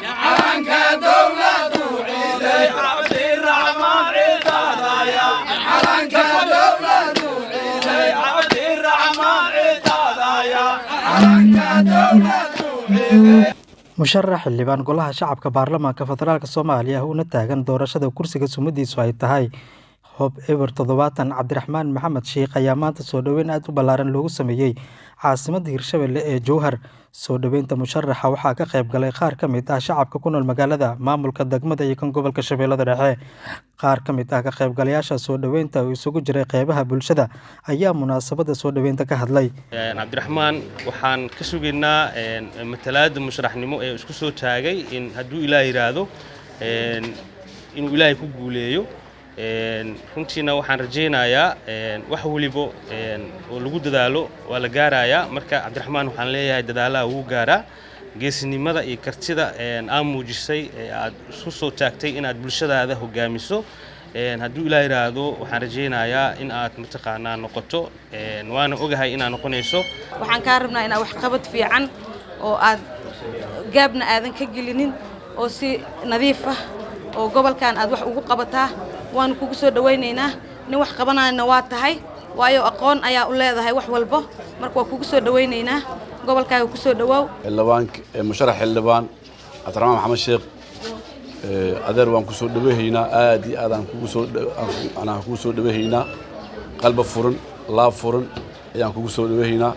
عنك دولة عيدي عبد الرحمن عيدايا عنك دولة عيدي عبد الرحمن عيدايا عنك دولة عيدي musharax xildhibaan golaha shacabka baarlamaanka federaalka Soomaaliya una taagan doorashada kursiga sumadiisu ay tahay Hob Ever 70 Cabdiraxmaan Maxamed Sheekh ayaa maanta soo dhaweyn aad u ballaaran loogu sameeyay caasimadda Hirshabelle ee Jowhar soo dhaweynta musharaxa waxaa ka qayb galay qaar ka mid ah shacabka ku nool magaalada maamulka degmada iyo kan gobolka Shabeellada Dhexe qaar ka mid ah ka qaybgalayaasha soo dhaweynta oo isugu jiray qaybaha bulshada ayaa munaasabada soo dhaweynta ka hadlay Cabdiraxmaan waxaan ka sugaynaa matalaada musharaxnimo ee isku soo taagay in hadduu Ilaahay yiraahdo inuu Ilaahay ku guuleeyo runtiina waxaan rajaynayaa wax waliba oo lagu dadaalo waa la gaarayaa marka Cabdiraxmaan waxaan leeyahay dadaalaha uu gaaraa geesinimada iyo kartida aan muujisay aad isku soo taagtay inaad bulshadaada hogaamiso hadduu Ilaahay yiraahdo waxaan rajaynayaa in aad mataqaanaa noqoto waana ogahay inaad noqonayso waxaan ka rabnaa inaad wax qabad fiican oo aad gaabna aadan ka gelinin oo si nadiif ah oo gobolkan aad wax ugu qabataa waan kugu soo dhaweynaynaa nin wax qabanayna waa tahay waayo aqoon ayaa u leedahay wax walba marka waa kugu soo dhaweynaynaa gobolkaaga ku soo dhawow musharax xildhibaan Cabdiraxmaan Maxamed Sheekh adeer waan ku soo dhaweeynaa aad iyo aad aan kugu soo dhaweeynaa qalbi furan laab furan ayaan kugu soo dhaweeynaa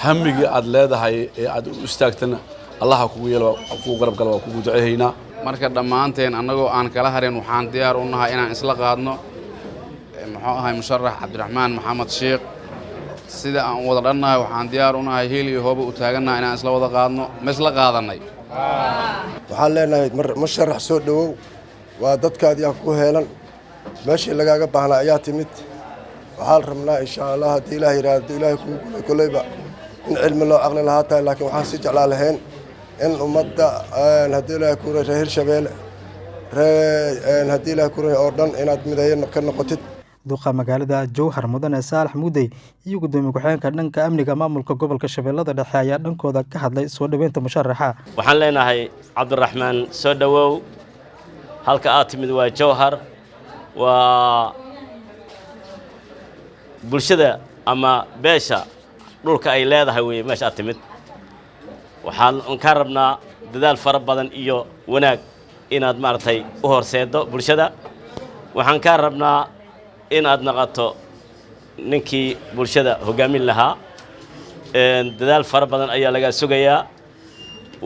hamiga aad leedahay ee aad u istaagtana Allah kugu yeelo kugu garab gal waa kugu duceeynaa marka dhamaanteen anagoo aan kala harin waxaan diyaar u nahay inaan isla qaadno muxuu ahay musharax Cabdiraxmaan Maxamed Sheekh sida aan wada dhannahay waxaan diyaar u nahay heel iyo hoobo u taaganahay inaan isla wada qaadno ma isla qaadanay waxaan leenahay musharax soo dhawow waa dadkaadii ku heelan meeshii lagaaga baahnaa ayaa timid waxaan rabnaa insha Allah haddii Ilaahay yiraahdo Ilaahay kugu kulayba in cilmi loo aqli lahaa tahay laakiin waxaan si jeclaa lahayn in ummadda haddii Ilaahay ku reer Hirshabelle haddii Ilaahay ku reer oo dhan inaad midayn ka noqotid duqa magaalada Jowhar Mudane Saalax Muudey iyo gudoomiye ku-xigeenka dhanka amniga maamulka gobolka Shabeellada Dhexe ayaa dhankooda ka hadlay soo dhaweynta musharaxa waxaan leenahay Cabdiraxmaan soo dhawow halka aad timid waa Jowhar waa bulshada ama beesha dhulka ay leedahay way meesha aad timid waxaan ka rabnaa dadaal fara badan iyo wanaag inaad maartay u horseedo bulshada waxaan ka rabnaa inaad naqato ninkii bulshada hogaamin lahaa dadaal fara badan ayaa laga sugayaa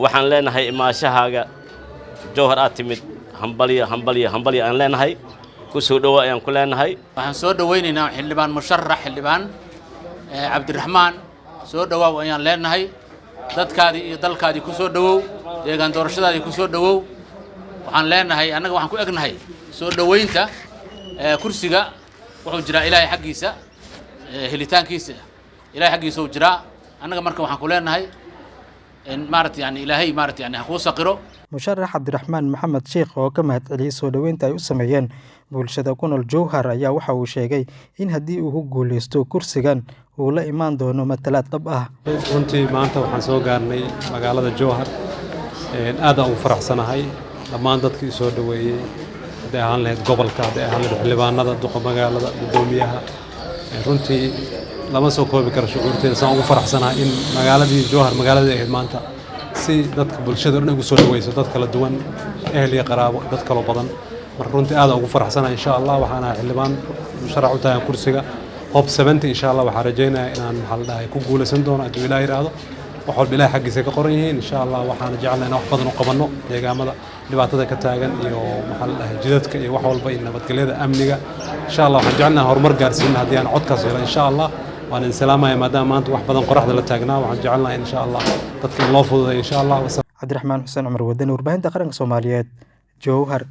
waxaan leenahay imaashahaaga Jowhar aad timid hambaliyo aan leenahay ku soo dhawo ayaan ku leenahay waxaan soo dhaweynaynaa xildhibaan musharax xildhibaan Cabdiraxmaan soo dhawow ayaan leenahay dadkaadii iyo dalkaadii ku soo dhawow deegaan doorashadaadii ku soo dhawow waxaan leenahay annaga waxaan ku egnahay soo dhaweynta kursiga wuxuu jiraa Ilaahay xaqiisa helitaankiisa Ilaahay xaqiisa uu jiraa annaga marka waxaan ku leenahay in maartay yani Ilaahay maartay yani ku saqiro musharax Cabdiraxmaan Maxamed Sheekh oo ka mahadceliyay soo dhaweynta ay u sameeyeen bulshada ku nool Jowhar ayaa waxa uu sheegay in haddii uu ku guuleysto kursigan uu la imaan doono matalaad dhab ah runtii maanta waxaan soo gaarnay magaalada Jowhar aad aan u faraxsanahay dhammaan dadkii soo dhaweeyay haday ahaan lahayd gobolka haday ahaan lahayd xildhibaanada duqa magaalada gudoomiyaha runtii lama soo koobi karo shucuurteeda saan ugu faraxsanahay in magaaladii Jowhar magaalada ahayd maanta si dadka bulshada dhan ugu soo dhaweyso dad kala duwan ehel iyo qaraabo dad kala badan marka runtii aad aan ugu faraxsanahay insha Allah waxaana xildhibaan musharax u tahay kursiga Hob 70 insha Allah waxaan rajaynayaa inaan maxal dhahay ku guuleysan doono haddii Ilaahay yiraahdo wax walba Ilaahay xaqiisa ka qoran yihiin insha Allah waxaan jeclahay wax badan u qabanno deegaamada dhibaatada ka taagan iyo maxal dhahay jidadka iyo wax walba in nabadgelyada amniga insha Allah waxaan jeclahay horumar gaarsiin haddii aan codkaas helo insha Allah waan salaamayaa maadaama maanta wax badan qoraxda la taagnaa waxaan jeclahay insha Allah dadka loo fududeeyo insha Allah Cabdiraxmaan Xuseen Cumar Wadani warbaahinta qaranka Soomaaliyeed Jowhar